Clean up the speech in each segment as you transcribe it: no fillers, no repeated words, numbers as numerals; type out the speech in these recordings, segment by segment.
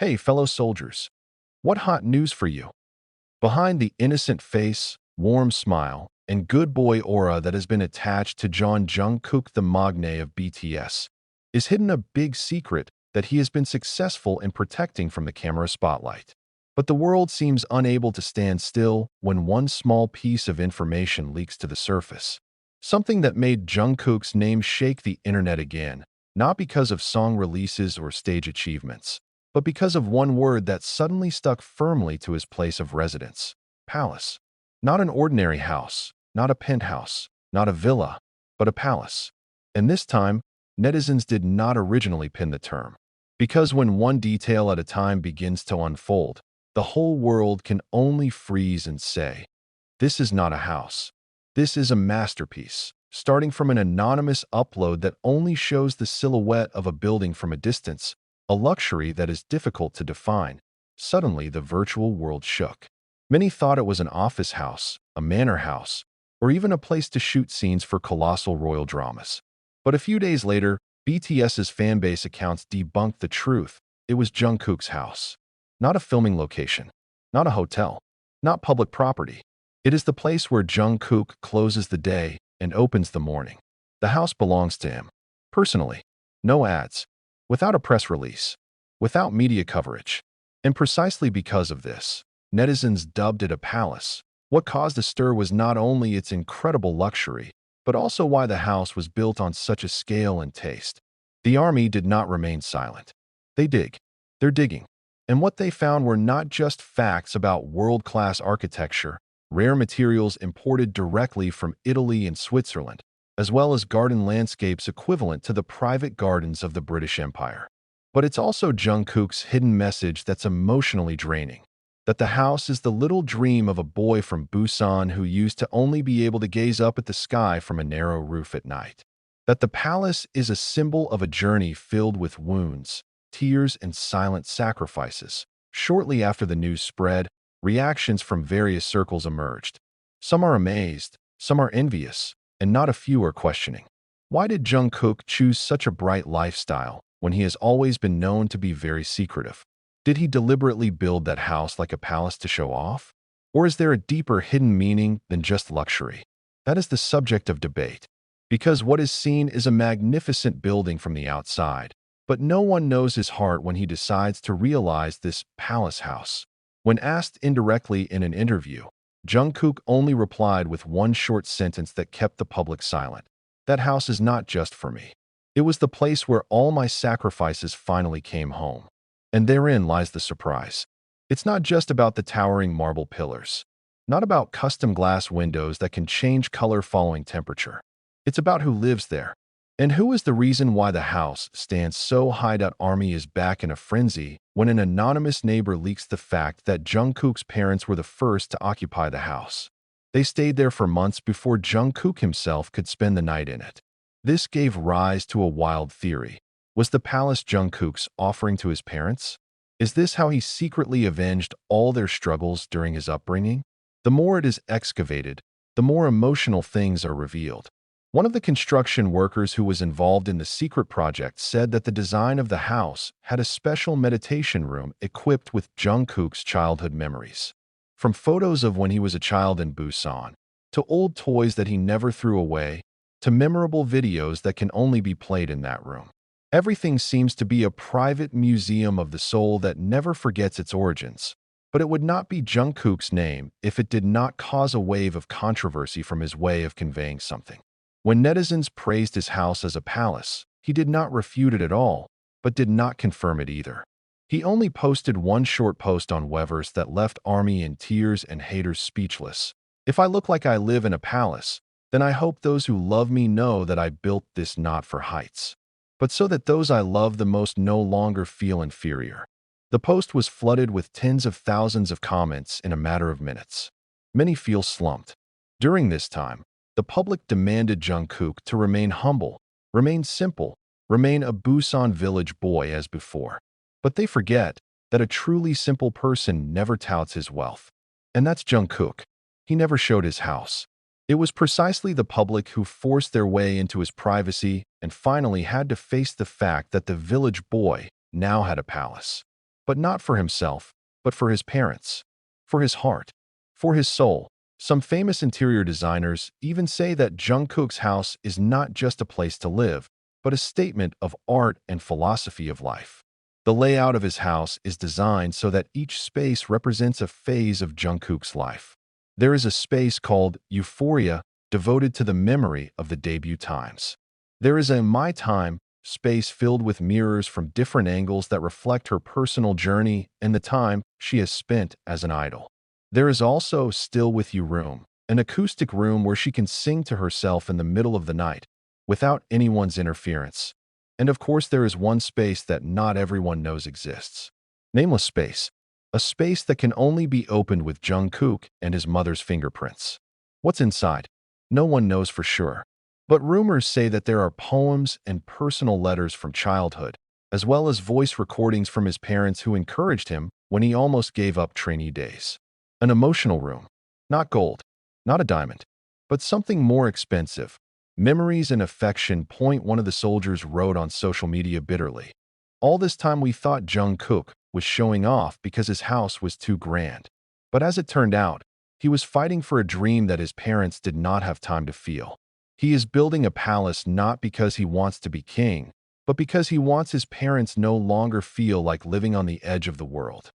Hey, fellow soldiers, what hot news for you? Behind the innocent face, warm smile, and good boy aura that has been attached to Jungkook, the magne of BTS, is hidden a big secret that he has been successful in protecting from the camera spotlight. But the world seems unable to stand still when one small piece of information leaks to the surface. Something that made Jungkook's name shake the internet again, not because of song releases or stage achievements, but because of one word that suddenly stuck firmly to his place of residence: palace. Not an ordinary house, not a penthouse, not a villa, but a palace. And this time, netizens did not originally pin the term. Because when one detail at a time begins to unfold, the whole world can only freeze and say, this is not a house. This is a masterpiece, starting from an anonymous upload that only shows the silhouette of a building from a distance, a luxury that is difficult to define. Suddenly, the virtual world shook. Many thought it was an office house, a manor house, or even a place to shoot scenes for colossal royal dramas. But a few days later, BTS's fanbase accounts debunked the truth. It was Jungkook's house. Not a filming location, not a hotel, not public property. It is the place where Jungkook closes the day and opens the morning. The house belongs to him. Personally. No ads. Without a press release. Without media coverage. And precisely because of this, netizens dubbed it a palace. What caused a stir was not only its incredible luxury, but also why the house was built on such a scale and taste. The army did not remain silent. They dig. They're digging. And what they found were not just facts about world-class architecture, rare materials imported directly from Italy and Switzerland, as well as garden landscapes equivalent to the private gardens of the British Empire. But it's also Jungkook's hidden message that's emotionally draining. That the house is the little dream of a boy from Busan who used to only be able to gaze up at the sky from a narrow roof at night. That the palace is a symbol of a journey filled with wounds, tears, and silent sacrifices. Shortly after the news spread, reactions from various circles emerged. Some are amazed, some are envious, and not a few are questioning. Why did Jungkook choose such a bright lifestyle when he has always been known to be very secretive? Did he deliberately build that house like a palace to show off? Or is there a deeper hidden meaning than just luxury? That is the subject of debate. Because what is seen is a magnificent building from the outside, but no one knows his heart when he decides to realize this palace house. When asked indirectly in an interview, Jungkook only replied with one short sentence that kept the public silent. That house is not just for me. It was the place where all my sacrifices finally came home. And therein lies the surprise. It's not just about the towering marble pillars, not about custom glass windows that can change color following temperature. It's about who lives there. And who is the reason why the house stands so high that army is back in a frenzy when an anonymous neighbor leaks the fact that Jungkook's parents were the first to occupy the house. They stayed there for months before Jungkook himself could spend the night in it. This gave rise to a wild theory. Was the palace Jungkook's offering to his parents? Is this how he secretly avenged all their struggles during his upbringing? The more it is excavated, the more emotional things are revealed. One of the construction workers who was involved in the secret project said that the design of the house had a special meditation room equipped with Jungkook's childhood memories. From photos of when he was a child in Busan, to old toys that he never threw away, to memorable videos that can only be played in that room. Everything seems to be a private museum of the soul that never forgets its origins. But it would not be Jungkook's name if it did not cause a wave of controversy from his way of conveying something. When netizens praised his house as a palace, he did not refute it at all, but did not confirm it either. He only posted one short post on Weverse that left army in tears and haters speechless. If I look like I live in a palace, then I hope those who love me know that I built this not for heights, but so that those I love the most no longer feel inferior. The post was flooded with tens of thousands of comments in a matter of minutes. Many feel slumped. During this time, the public demanded Jungkook to remain humble, remain simple, remain a Busan village boy as before. But they forget that a truly simple person never touts his wealth. And that's Jungkook. He never showed his house. It was precisely the public who forced their way into his privacy and finally had to face the fact that the village boy now had a palace. But not for himself, but for his parents, for his heart, for his soul. Some famous interior designers even say that Jungkook's house is not just a place to live, but a statement of art and philosophy of life. The layout of his house is designed so that each space represents a phase of Jungkook's life. There is a space called Euphoria, devoted to the memory of the debut times. There is a My Time space filled with mirrors from different angles that reflect her personal journey and the time she has spent as an idol. There is also Still With You room, an acoustic room where she can sing to herself in the middle of the night, without anyone's interference. And of course, there is one space that not everyone knows exists. Nameless space, a space that can only be opened with Jungkook and his mother's fingerprints. What's inside? No one knows for sure. But rumors say that there are poems and personal letters from childhood, as well as voice recordings from his parents who encouraged him when he almost gave up trainee days. An emotional room. Not gold, not a diamond, but something more expensive. Memories and affection, point one of the soldiers wrote on social media bitterly. All this time we thought Jungkook was showing off because his house was too grand. But as it turned out, he was fighting for a dream that his parents did not have time to feel. He is building a palace not because he wants to be king, but because he wants his parents no longer feel like living on the edge of the world.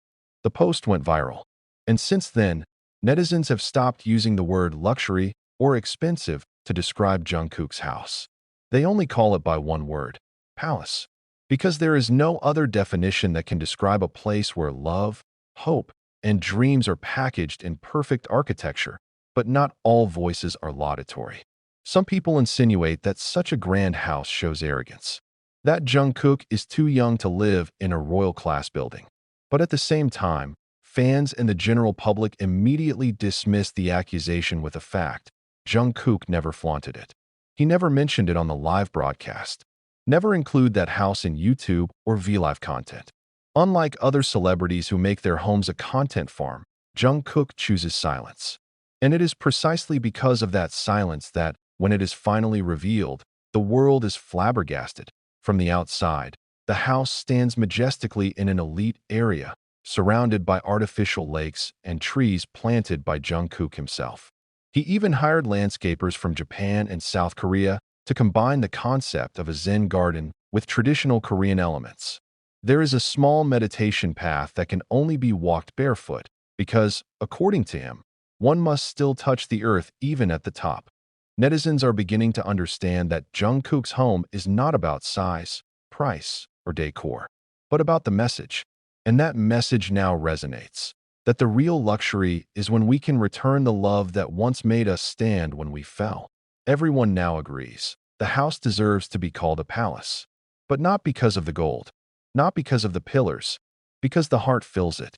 The post went viral. And since then, netizens have stopped using the word luxury or expensive to describe Jungkook's house. They only call it by one word: palace. Because there is no other definition that can describe a place where love, hope, and dreams are packaged in perfect architecture, but not all voices are laudatory. Some people insinuate that such a grand house shows arrogance, that Jungkook is too young to live in a royal-class building. But at the same time, fans and the general public immediately dismissed the accusation with a fact: Jungkook never flaunted it. He never mentioned it on the live broadcast. Never include that house in YouTube or VLive content. Unlike other celebrities who make their homes a content farm, Jungkook chooses silence. And it is precisely because of that silence that, when it is finally revealed, the world is flabbergasted. From the outside, the house stands majestically in an elite area, surrounded by artificial lakes and trees planted by Jungkook himself. He even hired landscapers from Japan and South Korea to combine the concept of a Zen garden with traditional Korean elements. There is a small meditation path that can only be walked barefoot because, according to him, one must still touch the earth even at the top. Netizens are beginning to understand that Jungkook's home is not about size, price, or decor, but about the message. And that message now resonates, that the real luxury is when we can return the love that once made us stand when we fell. Everyone now agrees. The house deserves to be called a palace. But not because of the gold, not because of the pillars, because the heart fills it.